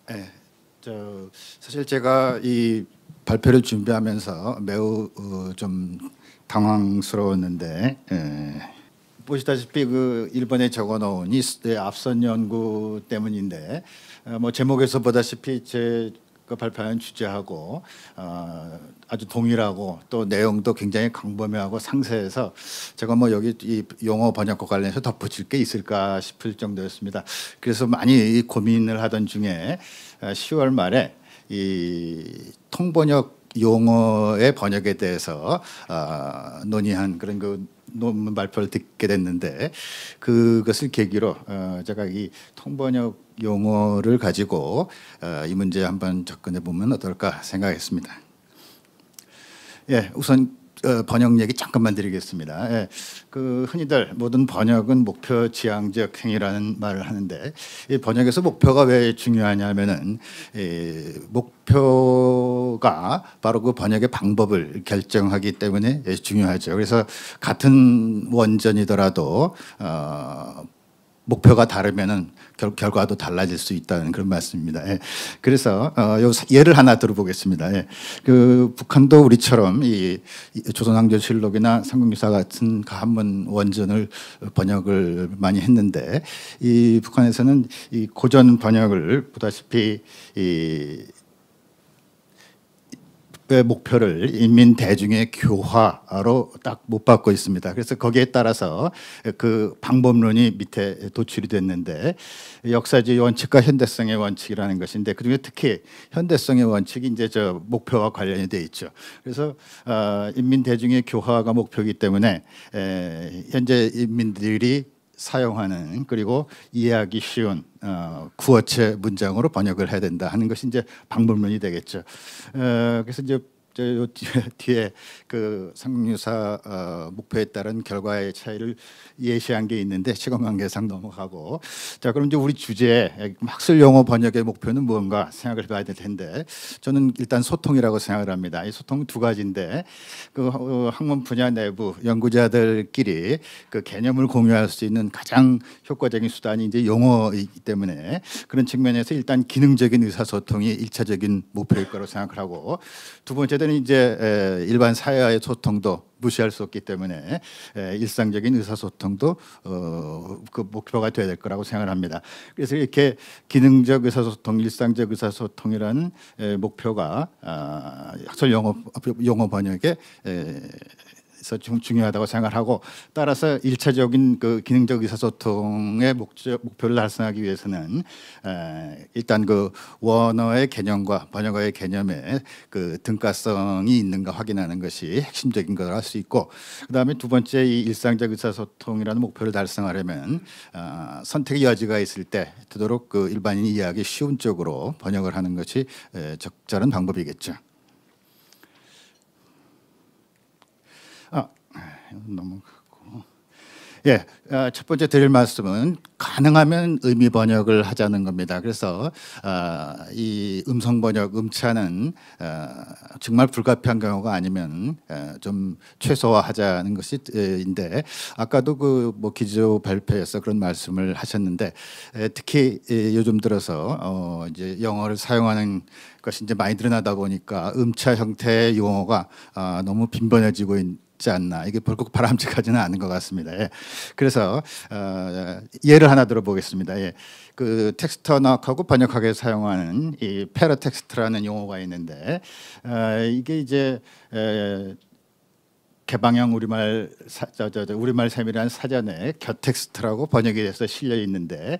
네, 사실 제가 이 발표를 준비하면서 매우 좀 당황스러웠는데, 보시다시피 그 일본에 적어놓은 이 앞선 연구 때문인데, 뭐 제목에서 보다시피 제가 발표한 주제하고 아주 동일하고 또 내용도 굉장히 광범위하고 상세해서 제가 뭐 여기 이 용어 번역과 관련해서 덧붙일 게 있을까 싶을 정도였습니다. 그래서 많이 고민을 하던 중에 10월 말에 이 통번역 용어의 번역에 대해서 논의한 그런 그 논문 발표를 듣게 됐는데, 그것을 계기로 제가 이 통번역 용어를 가지고 이 문제에 한번 접근해 보면 어떨까 생각했습니다. 예, 우선 번역 얘기 잠깐만 드리겠습니다. 예, 그 흔히들 모든 번역은 목표 지향적 행위라는 말을 하는데, 이 번역에서 목표가 왜 중요하냐면은 목표가 바로 그 번역의 방법을 결정하기 때문에 중요하죠. 그래서 같은 원전이더라도 목표가 다르면은 결과도 달라질 수 있다는 그런 말씀입니다. 예. 그래서 요 예를 하나 들어보겠습니다. 예. 그 북한도 우리처럼 이 조선왕조실록이나 삼국유사 같은 가문 원전을 번역을 많이 했는데, 이 북한에서는 이 고전 번역을 보다시피 의 목표를 인민 대중의 교화로 딱 못 받고 있습니다. 그래서 거기에 따라서 그 방법론이 밑에 도출이 됐는데, 역사주의 원칙과 현대성의 원칙이라는 것인데, 그중에 특히 현대성의 원칙이 이제 저 목표와 관련이 돼 있죠. 그래서 인민 대중의 교화가 목표이기 때문에 현재 인민들이 사용하는 그리고 이해하기 쉬운 구어체 문장으로 번역을 해야 된다 하는 것이 이제 방법론이 되겠죠. 그래서 이제 저 뒤에 그 삼국유사 목표에 따른 결과의 차이를 예시한 게 있는데 시간 관계상 넘어가고, 자 그럼 이제 우리 주제 학술 용어 번역의 목표는 무언가 생각을 해봐야 될 텐데, 저는 일단 소통이라고 생각을 합니다. 이 소통은 두 가지인데, 그 학문 분야 내부 연구자들끼리 그 개념을 공유할 수 있는 가장 효과적인 수단이 이제 용어이기 때문에, 그런 측면에서 일단 기능적인 의사소통이 일차적인 목표일 거라고 생각을 하고, 두 번째는 이제 일반 사회와의 소통도 무시할 수 없기 때문에 일상적인 의사소통도 그 목표가 돼야 될 거라고 생각을 합니다. 그래서 이렇게 기능적 의사소통, 일상적 의사소통이라는 목표가 학술 용어 번역에 중요하다고 생각하고, 따라서 일차적인 그 기능적 의사소통의 목표를 달성하기 위해서는 일단 그 원어의 개념과 번역어의 개념에 그 등가성이 있는가 확인하는 것이 핵심적인 거라 할 수 있고, 그다음에 두 번째 이 일상적 의사소통이라는 목표를 달성하려면 선택의 여지가 있을 때 되도록 그 일반인이 이해하기 쉬운 쪽으로 번역을 하는 것이 적절한 방법이겠죠. 넘어가고. 예, 첫 번째 드릴 말씀은 가능하면 의미 번역을 하자는 겁니다. 그래서 이 음성 번역, 음차는 정말 불가피한 경우가 아니면 좀 최소화하자는 것인데, 아까도 그 뭐 기조 발표에서 그런 말씀을 하셨는데, 특히 요즘 들어서 이제 영어를 사용하는 것이 이제 많이 늘어나다 보니까 음차 형태의 용어가 너무 빈번해지고 있지 않나, 이게 결국 바람직하지는 않은 것 같습니다. 예. 그래서 예를 하나 들어보겠습니다. 예. 그 텍스트 언어학하고 번역학에 사용하는 이 패러텍스트라는 용어가 있는데, 이게 이제 개방형 우리말 우리말 세밀한 사전에 곁텍스트라고 번역이 돼서 실려 있는데,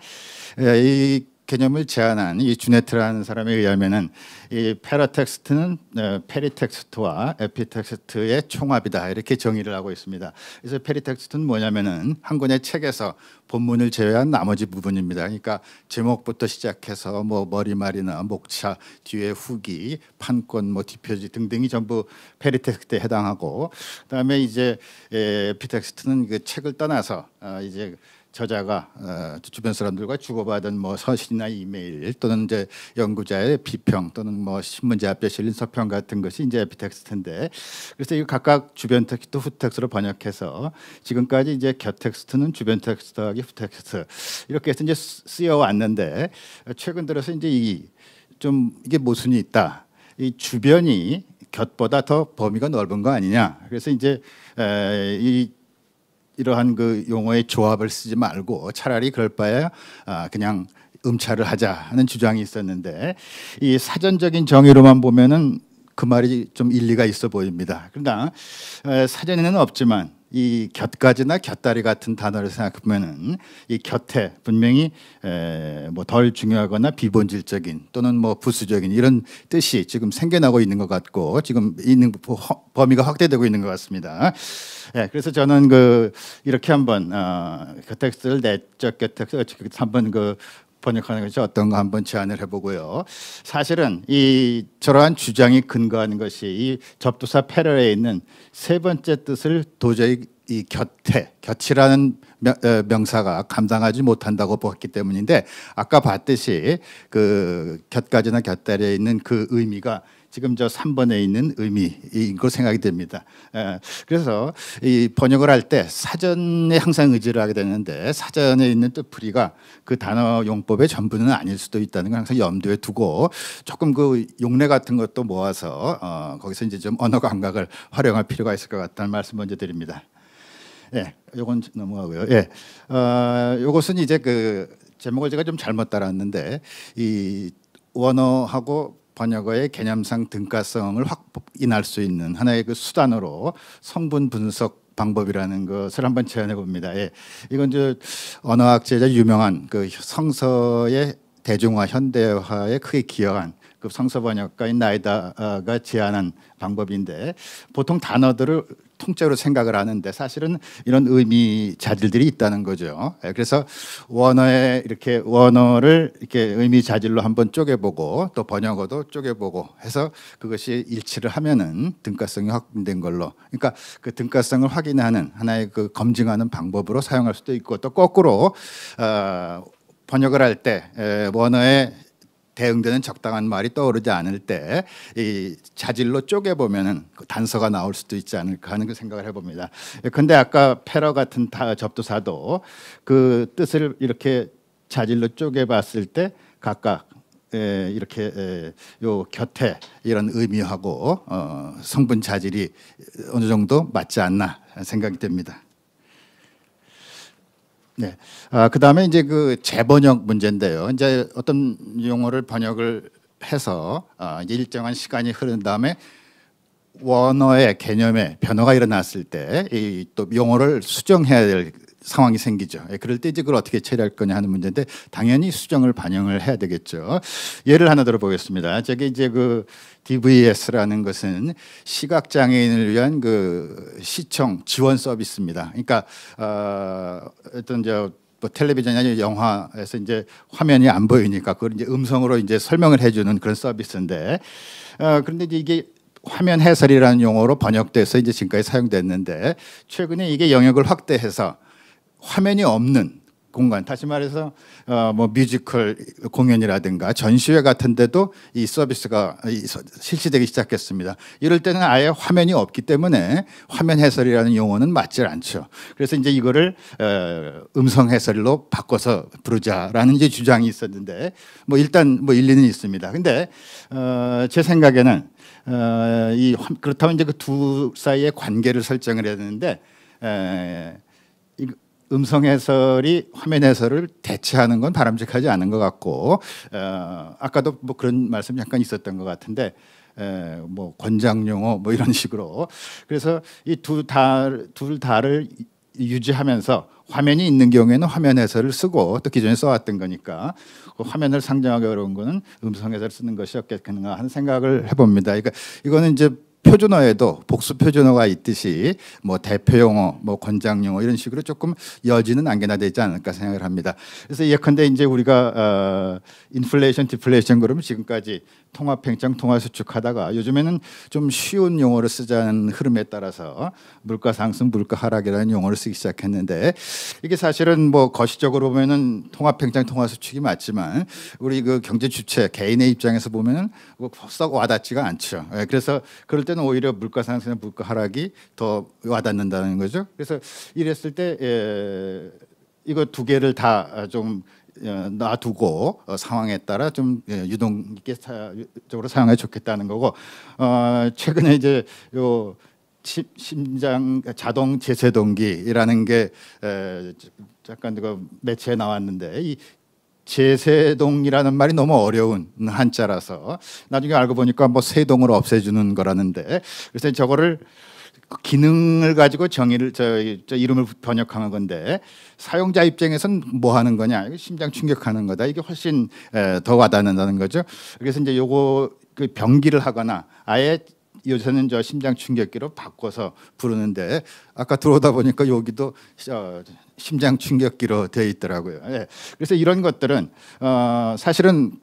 이 개념을 제안한 이 주네트라는 사람에 의하면은 이 패러텍스트는 페리텍스트와 에피텍스트의 총합이다, 이렇게 정의를 하고 있습니다. 그래서 페리텍스트는 뭐냐면은 한 권의 책에서 본문을 제외한 나머지 부분입니다. 그러니까 제목부터 시작해서 뭐 머리말이나 목차, 뒤에 후기, 판권, 뭐 뒷표지 등등이 전부 페리텍스트에 해당하고, 그다음에 이제 에피텍스트는 그 책을 떠나서 이제 저자가 주변 사람들과 주고받은 뭐 서신이나 이메일 또는 이제 연구자의 비평 또는 뭐 신문제 앞에 실린 서평 같은 것이 이제 에피텍스트인데, 그래서 이 각각 주변 텍스트, 후 텍스트로 번역해서 지금까지 이제 곁 텍스트는 주변 텍스트하기 후 텍스트 이렇게 해서 이제 쓰여 왔는데, 최근 들어서 이제 이 좀 이게 모순이 있다. 이 주변이 곁보다 더 범위가 넓은 거 아니냐. 그래서 이제 이러한 그 용어의 조합을 쓰지 말고 차라리 그럴 바에 그냥 음차를 하자 하는 주장이 있었는데, 이 사전적인 정의로만 보면은 그 말이 좀 일리가 있어 보입니다. 그러나 사전에는 없지만 이 곁가지나 곁다리 같은 단어를 생각해 보면은 이 곁에 분명히 뭐 덜 중요하거나 비본질적인 또는 뭐 부수적인 이런 뜻이 지금 생겨나고 있는 것 같고, 지금 있는 범위가 확대되고 있는 것 같습니다. 그래서 저는 이렇게 한번 텍스트를 내적 텍스트 한번 번역하는 것이 어떤가 한번 제안을 해보고요. 사실은 이 저러한 주장이 근거하는 것이 이 접두사 패럴에 있는 세 번째 뜻을 도저히 이 곁이라는 명사가 감당하지 못한다고 보았기 때문인데, 아까 봤듯이 그 곁가지나 곁다리에 있는 그 의미가 지금 저 3번에 있는 의미인 걸 생각이 됩니다. 그래서 이 번역을 할 때 사전에 항상 의지를 하게 되는데, 사전에 있는 뜻풀이가 그 단어 용법의 전부는 아닐 수도 있다는 걸 항상 염두에 두고 조금 그 용례 같은 것도 모아서 거기서 이제 좀 언어 감각을 활용할 필요가 있을 것 같다는 말씀 먼저 드립니다. 요건 넘어가고요. 요것은 이제 그 제목을 제가 좀 잘못 따랐는데, 이 원어하고 번역어의 개념상 등가성을 확인할 수 있는 하나의 그 수단으로 성분 분석 방법이라는 것을 한번 제안해 봅니다. 이건 저 언어학자의 유명한 그 성서의 대중화 현대화에 크게 기여한 그 성서 번역가인 나이다가 제안한 방법인데, 보통 단어들을 통째로 생각을 하는데 사실은 이런 의미 자질들이 있다는 거죠. 그래서 원어를 이렇게 의미 자질로 한번 쪼개보고 또 번역어도 쪼개보고 해서 그것이 일치를 하면은 등가성이 확인된 걸로, 그러니까 그 등가성을 확인하는 하나의 그 검증하는 방법으로 사용할 수도 있고, 또 거꾸로 번역을 할 때 원어에 대응되는 적당한 말이 떠오르지 않을 때 이 자질로 쪼개보면은 단서가 나올 수도 있지 않을까 하는 그 생각을 해봅니다. 근데 아까 패러 같은 접두사도 그 뜻을 이렇게 자질로 쪼개봤을 때 각각 이렇게 요 곁에 이런 의미하고 성분 자질이 어느 정도 맞지 않나 생각이 됩니다. 그다음에 이제 그 재번역 문제인데요. 이제 어떤 용어를 번역을 해서 이제 일정한 시간이 흐른 다음에 원어의 개념에 변화가 일어났을 때 이 또 용어를 수정해야 될 상황이 생기죠. 그럴 때 이제 그걸 어떻게 처리할 거냐 하는 문제인데, 당연히 수정을 반영을 해야 되겠죠. 예를 하나 들어보겠습니다. 저게 이제 그 DVS라는 것은 시각 장애인을 위한 그 시청 지원 서비스입니다. 그러니까 어떤 뭐 텔레비전이나 영화에서 이제 화면이 안 보이니까 그걸 이제 음성으로 이제 설명을 해주는 그런 서비스인데, 그런데 이제 이게 화면 해설이라는 용어로 번역돼서 이제 지금까지 사용됐는데, 최근에 이게 영역을 확대해서 화면이 없는 공간, 다시 말해서 뭐 뮤지컬 공연이라든가 전시회 같은 데도 이 서비스가 실시되기 시작했습니다. 이럴 때는 아예 화면이 없기 때문에 화면 해설이라는 용어는 맞지 않죠. 그래서 이제 이거를 음성 해설로 바꿔서 부르자라는 이제 주장이 있었는데, 뭐 일단 뭐 일리는 있습니다. 근데 제 생각에는 그렇다면 이제 그 두 사이의 관계를 설정을 해야 되는데, 음성 해설이 화면 해설을 대체하는 건 바람직하지 않은 것 같고, 아까도 뭐 그런 말씀이 잠깐 있었던 것 같은데, 뭐 권장 용어 뭐 이런 식으로, 그래서 이 둘 다를 유지하면서 화면이 있는 경우에는 화면 해설을 쓰고, 또 기존에 써왔던 거니까 그 화면을 상정하기 어려운 거는 음성 해설을 쓰는 것이 없겠는가 하는 생각을 해봅니다. 그러니까 이거는 이제 표준어에도 복수 표준어가 있듯이 뭐 대표 용어, 뭐 권장 용어 이런 식으로 조금 여지는 안겨나되지 않을까 생각을 합니다. 그래서 예컨대 이제 우리가 인플레이션, 디플레이션 그러면 지금까지 통합 팽창, 통화 수축하다가 요즘에는 좀 쉬운 용어를 쓰자는 흐름에 따라서 물가 상승, 물가 하락이라는 용어를 쓰기 시작했는데, 이게 사실은 뭐 거시적으로 보면은 통합 팽창, 통화 수축이 맞지만 우리 그 경제 주체 개인의 입장에서 보면은 썩 와닿지가 않죠. 그래서 그럴 때는 오히려 물가 상승이나 물가 하락이 더 와닿는다는 거죠. 그래서 이랬을 때 이거 두 개를 다 좀 놔두고 상황에 따라 좀 유동 있게 적으로 사용해 좋겠다는 거고 최근에 이제 요 심장 자동 제세동기라는 게 잠깐 그 매체에 나왔는데 이 제세동이라는 말이 너무 어려운 한자라서 나중에 알고 보니까 뭐 세동을 없애주는 거라는데 그래서 저거를 기능을 가지고 정의를 저 이름을 번역한 건데 사용자 입장에선 뭐 하는 거냐 심장 충격하는 거다 이게 훨씬 더 와닿는다는 거죠. 그래서 이제 요거 그 병기를 하거나 아예 요새는 저 심장 충격기로 바꿔서 부르는데 아까 들어오다 보니까 여기도 심장 충격기로 되어 있더라고요. 예. 그래서 이런 것들은 사실은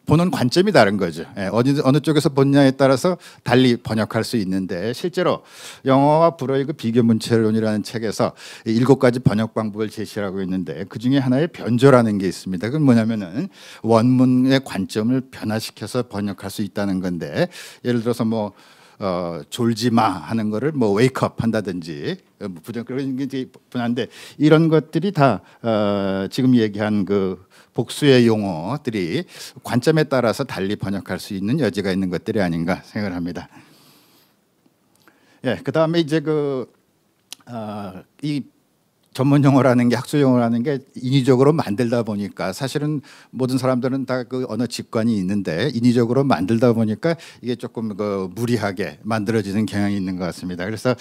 보는 관점이 다른 거죠. 예. 어느 쪽에서 보느냐에 따라서 달리 번역할 수 있는데 실제로 영어와 불어의 그 비교 문체론이라는 책에서 7가지 번역 방법을 제시하고 있는데 그 중에 하나의 변조라는 게 있습니다. 그건 뭐냐면은 원문의 관점을 변화시켜서 번역할 수 있다는 건데 예를 들어서 뭐 졸지 마 하는 거를 뭐 웨이크업 한다든지 부정 그런 게 분한데 이런 것들이 다 지금 얘기한 그 복수의 용어들이 관점에 따라서 달리 번역할 수 있는 여지가 있는 것들이 아닌가 생각을 합니다. 예, 그다음에 이제 이 전문 용어라는 게 학술 용어라는 게 인위적으로 만들다 보니까 사실은 모든 사람들은 다 그 언어 직관이 있는데 인위적으로 만들다 보니까 이게 조금 그 무리하게 만들어지는 경향이 있는 것 같습니다. 그래서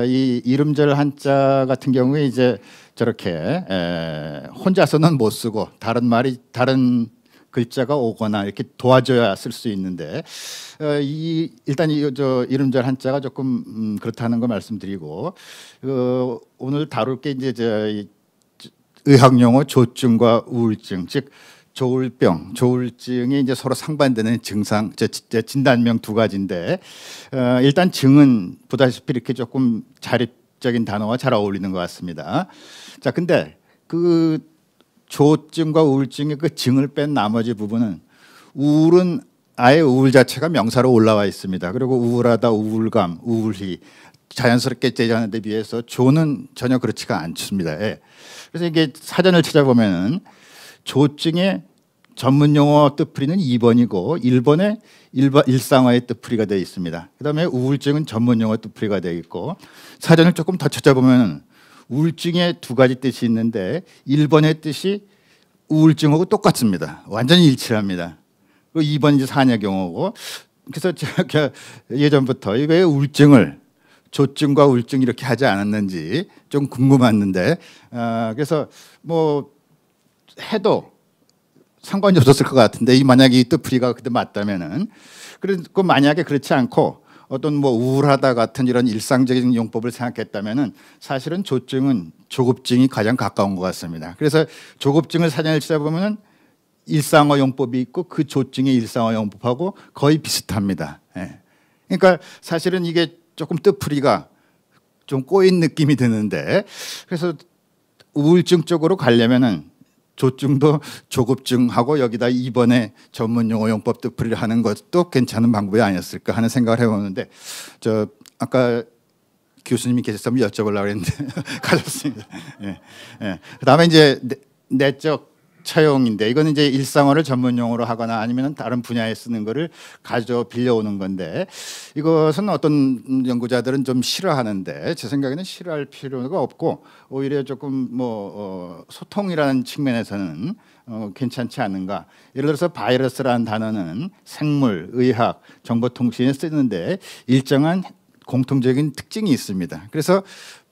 이 이름절 한자 같은 경우에 이제 저렇게 혼자서는 못 쓰고 다른 글자가 오거나 이렇게 도와줘야 쓸 수 있는데 일단 저 이름절 한자가 조금 그렇다는 거 말씀드리고 오늘 다룰 게 이제 의학 용어 조증과 우울증 즉 조울증이 이제 서로 상반되는 증상 진단명 2가지인데 일단 증은 보다시피 이렇게 조금 자립적인 단어와 잘 어울리는 것 같습니다. 자 근데 그 조증과 우울증의 그 증을 뺀 나머지 부분은 우울은 아예 우울 자체가 명사로 올라와 있습니다. 그리고 우울하다, 우울감, 우울희 자연스럽게 제시하는 데 비해서 조는 전혀 그렇지가 않습니다. 예. 그래서 이게 사전을 찾아보면 조증의 전문 용어 뜻풀이는 2번이고 1번에 일상어의 뜻풀이가 되어 있습니다. 그다음에 우울증은 전문 용어 뜻풀이가 되어 있고 사전을 조금 더 찾아보면 우울증에 2가지 뜻이 있는데 1번의 뜻이 우울증하고 똑같습니다. 완전히 일치합니다. 그리고 2번 이제 산역 용어고 그래서 제가 예전부터 왜 우울증을 조증과 우울증 이렇게 하지 않았는지 좀 궁금했는데 그래서 뭐 해도 상관이 없었을 것 같은데 이 만약에 이 뜻풀이가 그때 맞다면은 그리고 만약에 그렇지 않고 어떤 뭐 우울하다 같은 이런 일상적인 용법을 생각했다면은 사실은 조증은 조급증이 가장 가까운 것 같습니다. 그래서 조급증을 사전을 찾아보면은 일상어 용법이 있고 그 조증의 일상어 용법하고 거의 비슷합니다. 예. 그러니까 사실은 이게 조금 뜻풀이가 좀 꼬인 느낌이 드는데 그래서 우울증 쪽으로 가려면은 조증도 조급증하고 여기다 2번에 전문 용어 용법 뜻풀이를 하는 것도 괜찮은 방법이 아니었을까 하는 생각을 해보는데 저 아까 교수님이 계셨으면 여쭤보려고 했는데 가셨습니다. 예. 예. 그다음에 이제 내적 차용인데 이거는 이제 일상어를 전문 용어로 하거나 아니면 다른 분야에 쓰는 거를 가져 빌려오는 건데 이것은 어떤 연구자들은 좀 싫어하는데 제 생각에는 싫어할 필요가 없고 오히려 조금 뭐 소통이라는 측면에서는 괜찮지 않는가. 예를 들어서 바이러스라는 단어는 생물, 의학, 정보통신에 쓰는데 일정한 공통적인 특징이 있습니다. 그래서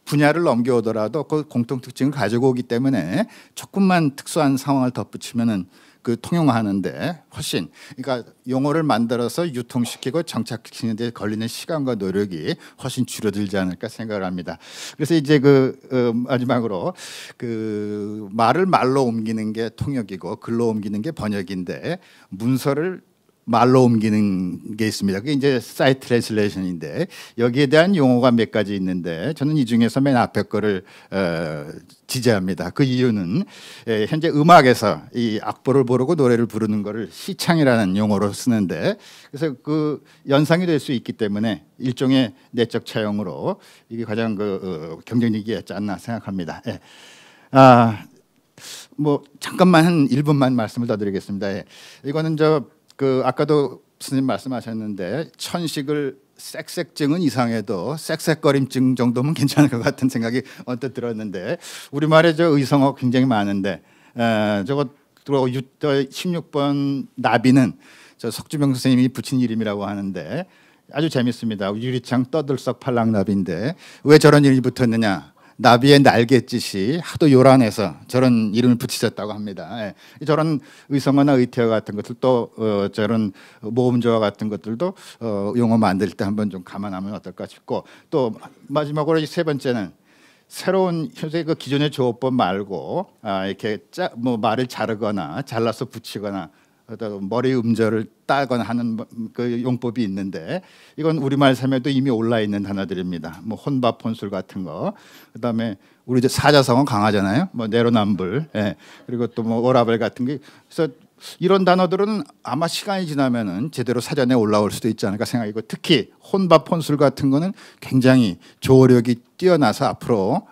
분야를 넘겨오더라도 그 공통 특징을 가지고 오기 때문에 조금만 특수한 상황을 덧붙이면은 그 통용하는데 훨씬 그러니까 용어를 만들어서 유통시키고 정착시키는 데 걸리는 시간과 노력이 훨씬 줄어들지 않을까 생각을 합니다. 그래서 이제 마지막으로 그 말을 말로 옮기는 게 통역이고 글로 옮기는 게 번역인데 문서를 말로 옮기는 게 있습니다. 그게 이제 사이트 트랜슬레이션인데 여기에 대한 용어가 몇 가지 있는데 저는 이 중에서 맨 앞에 거를 지지합니다. 그 이유는 현재 음악에서 이 악보를 부르고 노래를 부르는 거를 시창이라는 용어로 쓰는데 그래서 그 연상이 될 수 있기 때문에 일종의 내적 차용으로 이게 가장 경쟁력이 있지 않나 생각합니다. 예. 뭐 잠깐만 한 1분만 말씀을 더 드리겠습니다. 예. 이거는 그 아까도 스님 말씀하셨는데 천식을 쌕쌕증은 이상해도 쌕쌕거림증 정도면 괜찮을 것 같은 생각이 언뜻 들었는데 우리말에 의성어 굉장히 많은데 저거 16번 나비는 석주병 선생님이 붙인 이름이라고 하는데 아주 재밌습니다. 유리창 떠들썩 팔랑나비인데 왜 저런 이름이 붙었느냐? 나비의 날갯짓이 하도 요란해서 저런 이름을 붙이셨다고 합니다. 예. 저런 의성어나 의태어 같은 것들 또 저런 모음조화 같은 것들도 용어 만들 때 한번 좀 감안하면 어떨까 싶고 또 마지막으로 세 번째는 새로운 현재 그 기존의 조어법 말고 이렇게 뭐 말을 자르거나 잘라서 붙이거나 머리 음절을 따거나 하는 그 용법이 있는데 이건 우리말 삶에도 이미 올라 있는 단어들입니다. 뭐 혼밥 혼술 같은 거, 그다음에 우리 사자성어 강하잖아요. 뭐 내로남불, 예. 그리고 또 뭐 오라벨 같은 게 그래서 이런 단어들은 아마 시간이 지나면은 제대로 사전에 올라올 수도 있지 않을까 생각이고 특히 혼밥 혼술 같은 거는 굉장히 조어력이 뛰어나서 앞으로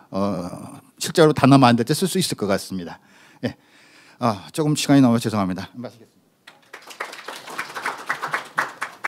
실제로 단어 만들 때 쓸 수 있을 것 같습니다. 예. 조금 시간이 넘어 죄송합니다. 마치겠습니다.